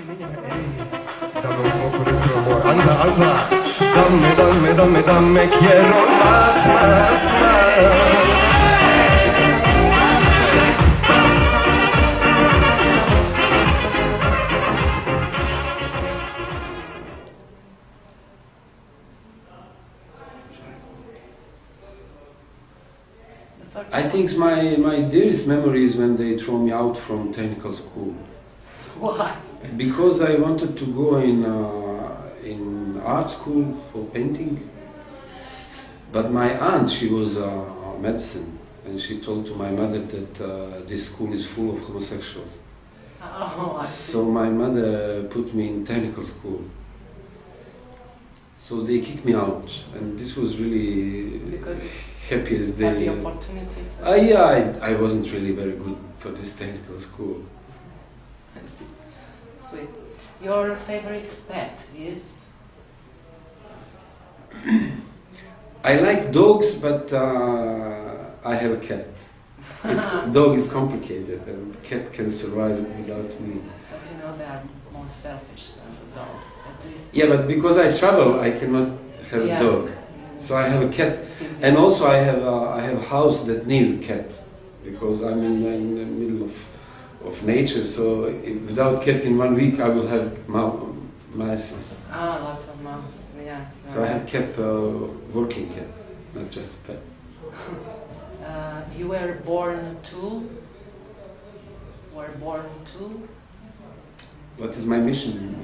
Dame, quiero más, más, más. I think my dearest memory is when they threw me out from technical school. Why? Because I wanted to go in art school for painting, but my aunt, she was medicine, and she told to my mother that this school is full of homosexuals. Oh, So my mother put me in technical school. So they kicked me out, and this was really because happiest had day. the opportunity to... Yeah, I wasn't really very good for this technical school. I see. Sweet. Your favorite pet is? I like dogs, but I have a cat. Dog is complicated, and cat can survive without me. But you know they are more selfish than the dogs, at least. Yeah, but because I travel, I cannot have a dog. So I have a cat, and also I have a house that needs a cat, because I'm in the middle of nature. So without cat in 1 week, I will have mice. Ah, a lot of mouse, yeah. So I have cat, working cat, not just a pet. You were born to? Were born to? What is my mission?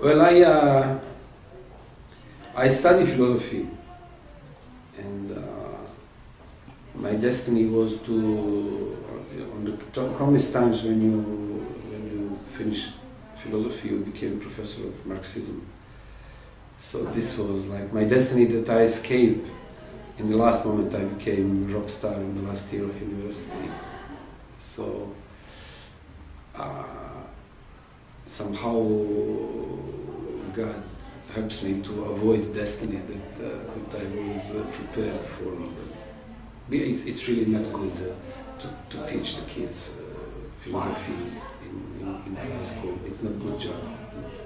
Well, I study philosophy, and my destiny was to, on the communist times, when you finish philosophy, you became professor of Marxism. So this was like my destiny, that I escaped. In the last moment, I became a rock star in the last year of university. So somehow God helps me to avoid destiny that I was prepared for. It's really not good to teach the kids philosophy in high school. It's not a good job.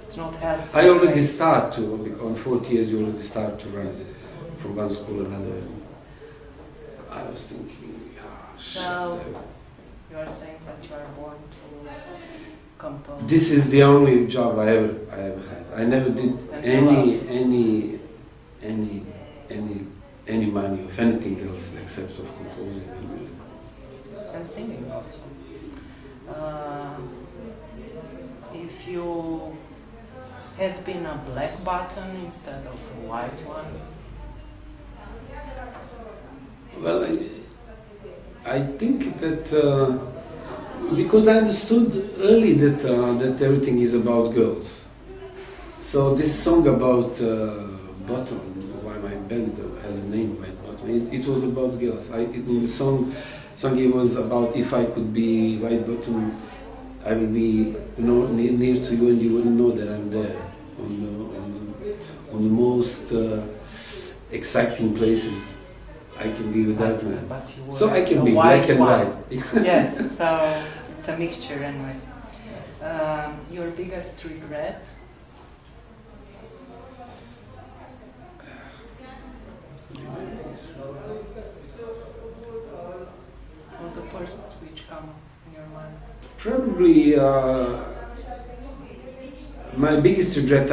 It's not healthy. I already start to, on 40 years you already start to run from one school to another. I was thinking, shit. So, you are saying that you are born to compose. This is the only job I ever had. I never did any money of anything else except of composing and music. And singing also. If you had been a black button instead of a white one? Well, I think that because I understood early that everything is about girls. So this song about bottom, why my band has a name, White Bottom, it was about girls. In the song it was about, if I could be white bottom, I will be near to you, and you wouldn't know that I'm there on the most exciting places I can be without man. So I can be black and white. Yes, so it's a mixture anyway. Your biggest regret? Or the first which come in your mind? Probably my biggest regret,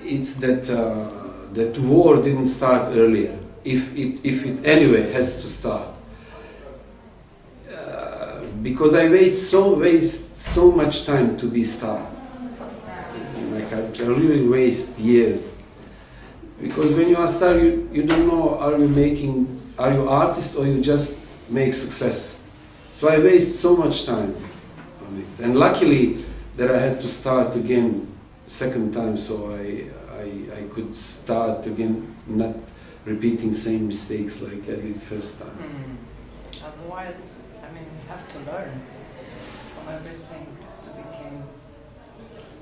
it's that war didn't start earlier. If it anyway has to start, because I waste so much time to be star. Like I really waste years. Because when you are star, you don't know, are you artist or you just make success. So I waste so much time on it. And luckily that I had to start again second time, so I could start again, not repeating same mistakes like I did first time. Otherwise, I mean, you have to learn from everything to become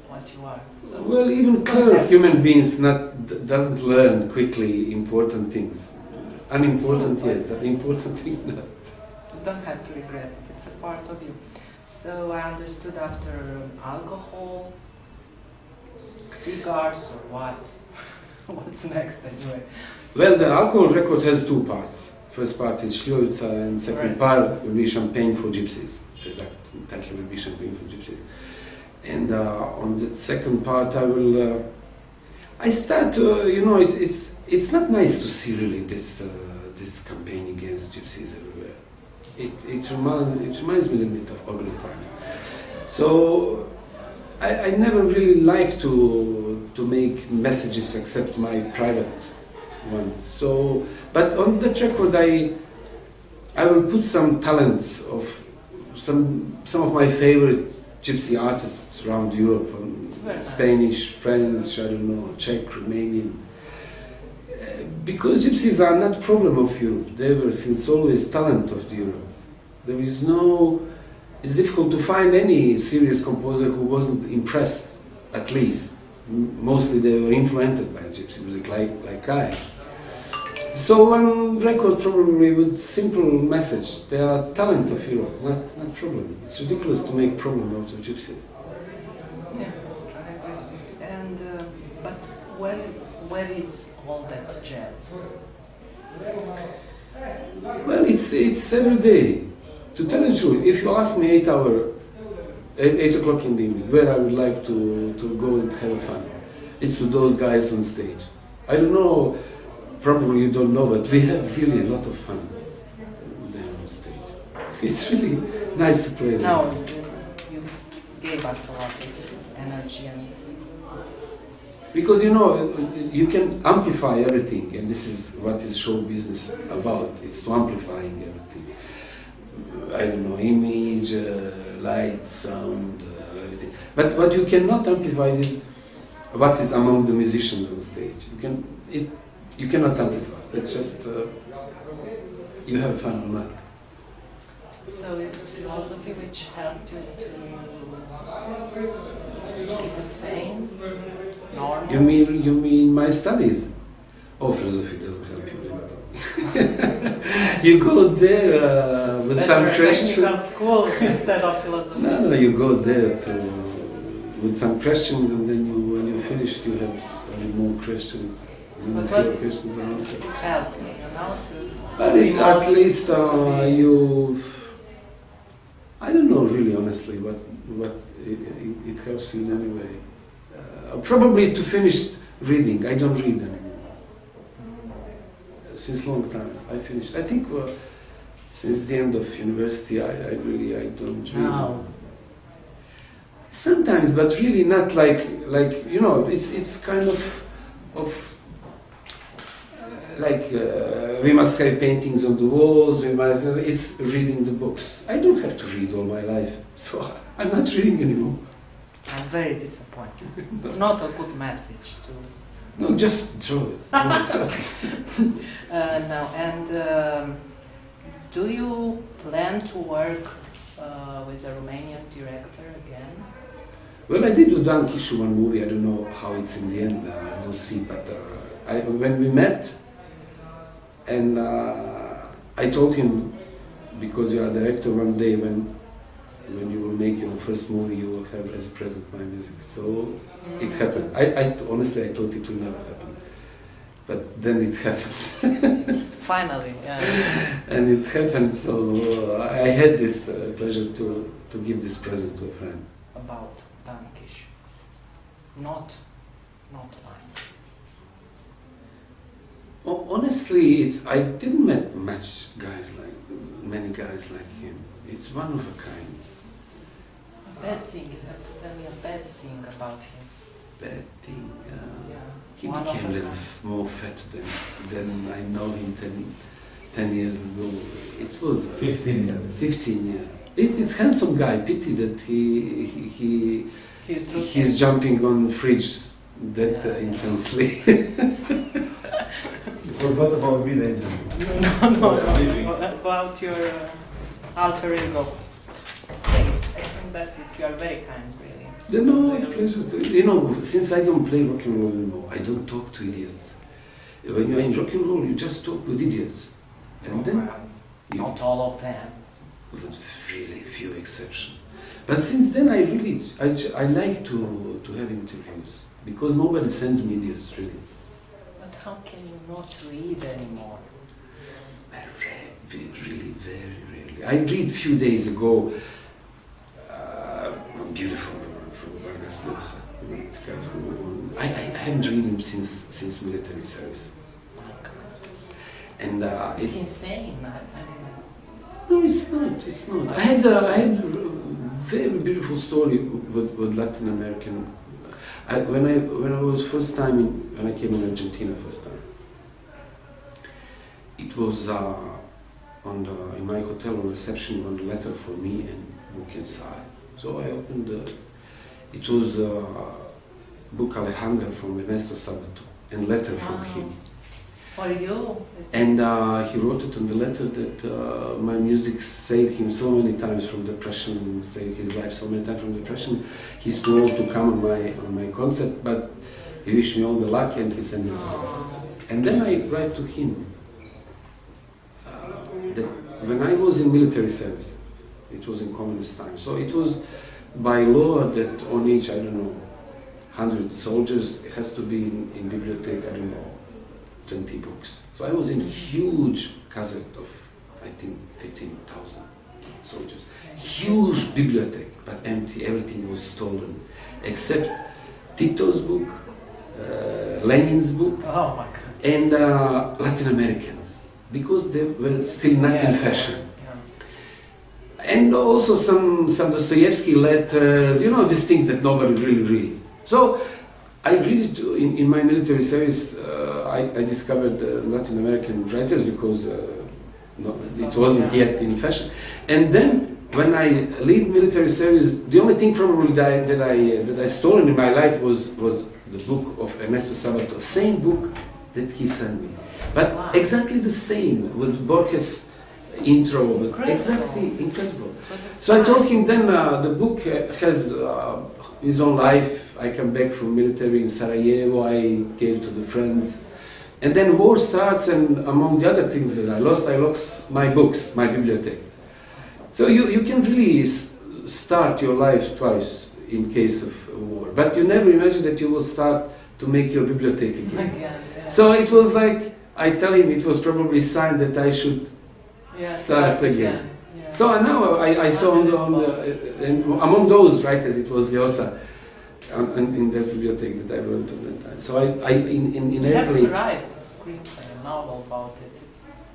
what you are. So well, even clever human beings doesn't learn quickly important things. Unimportant, yes, but important things not. You don't have to regret it, it's a part of you. So I understood after alcohol, cigars or what? What's next anyway? Well, the alcohol record has two parts. First part is Šljivovica and second Right. part will be champagne for gypsies. Exact title will be champagne for gypsies. And on the second part I will, I start, you know, it's not nice to see really this campaign against gypsies everywhere. It reminds me a little bit of early times. So I never really like to make messages except my private ones. So, but on that record I will put some talents of some of my favorite gypsy artists around Europe, Spanish, French, I don't know, Czech, Romanian. Because gypsies are not problem of Europe, they were since always talent of Europe. There is no, it's difficult to find any serious composer who wasn't impressed, at least. Mostly they were influenced by gypsy music, like I. So one record probably with simple message, they are talent of Europe, not problem. It's ridiculous to make problem out of gypsies. Yeah, that's right. And but where is all that jazz? Well, it's every day. To tell you the truth, if you ask me 8 o'clock in the evening, where I would like to go and have fun, it's with those guys on stage. I don't know, probably you don't know, but we have really a lot of fun there on stage. It's really nice to play. No, you gave us a lot of energy and it's... Because you know, you can amplify everything, and this is what is show business about. It's to amplifying everything. I don't know, image, light, sound, everything. But what you cannot amplify is what is among the musicians on stage. You cannot amplify. It's just you have fun or not. So it's philosophy which helped you to keep you sane, normal? You mean my studies? Oh, philosophy doesn't help you. You go there with some questions. Technical school instead of philosophy. No, you go there with some questions, and then when you finish, you have more questions. But Fewer questions answered. it helped you, you know, to... But at least you. I don't know really, honestly, what it helps you in any way. Probably to finish reading. I don't read anymore. Since long time, I finished. I think since the end of university, I don't read. No. Sometimes, but really not like you know. It's kind of like we must have paintings on the walls. It's reading the books. I don't have to read all my life, so I'm not reading anymore. I'm very disappointed. It's not a good message to... No, just draw it. No, and do you plan to work with a Romanian director again? Well, I did with Dan Kishu one movie. I don't know how it's in the end. We'll see. But when we met, and I told him, because you are director, one day when you will make your first movie, you will have as a present my music. So it happened. Honestly, I thought it will never happen, but then it happened. Finally, yeah. And it happened. So I had this pleasure to give this present to a friend. About Dankish. Not mine. Honestly, I didn't met many guys like him. It's one of a kind. A bad thing, you have to tell me a bad thing about him. Bad thing. Yeah. He One became a of little more fat than I know him 10 years ago. It was 15 years. 15 years. It's handsome guy. Pity that he's jumping on fridge that intensely. You forgot about me the interview. No. About your alter ego. I think that's it. You are very kind, really. No, it's pleasure to, you know, since I don't play rock and roll anymore, I don't talk to idiots. When you're in rock and roll, you just talk with idiots. And then Not all of them. with really few exceptions. But since then, I like to have interviews because nobody sends medias really. But how can you not read anymore? I read really very rarely. I read a few days ago. Beautiful from Vargas Llosa. I haven't read him since military service. And it's insane. No, it's not. It's not. I had a very beautiful story with Latin American. When I was first time when I came in Argentina first time. It was in my hotel on reception on a letter for me and book inside. So I opened it was book Alejandra from Ernesto Sabato and letter from him. For you? And he wrote it in the letter that my music saved him so many times from depression, saved his life so many times from depression. He's too old to come on my concert, but he wished me all the luck and he sent his book. And then I write to him that when I was in military service, it was in communist time, so it was by law that on each, I don't know, 100 soldiers, it has to be in bibliothèque, I don't know, 20 books. So I was in a huge cassette of, I think, 15,000 soldiers. Huge bibliothèque, but empty, everything was stolen, except Tito's book, Lenin's book, and Latin Americans, because they were still not in fashion. And also some Dostoevsky letters, you know, these things that nobody really read. So I read it in my military service. I discovered Latin American writers because it wasn't yet in fashion. And then when I leave military service, the only thing probably that I stolen in my life was the book of Ernesto Sabato, same book that he sent me, but exactly the same with Borges. Intro, but exactly incredible. So I told him then the book has his own life. I come back from military in Sarajevo, I gave to the friends. And then war starts, and among the other things that I lost my books, my bibliothèque. So you can really start your life twice in case of war, but you never imagine that you will start to make your bibliothèque again. So it was like, I tell him it was probably a sign that I should start again. So now I saw among those writers it was Llosa in this bibliothèque that I wrote at that time. So in you have to write a screenplay, a novel about it. It's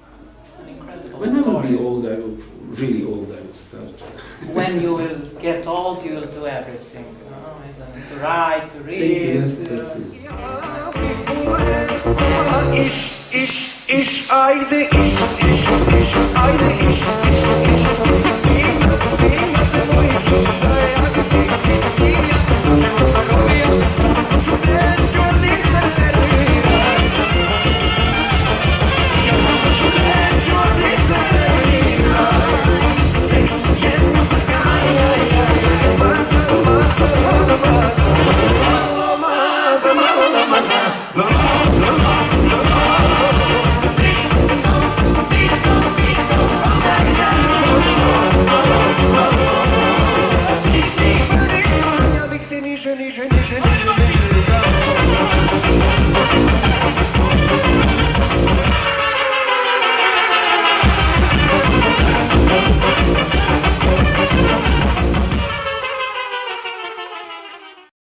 an incredible when I will story. be old, really old, I will start. When you will get old, you will do everything. To write, to read. İş, haydi iş, haydi iş.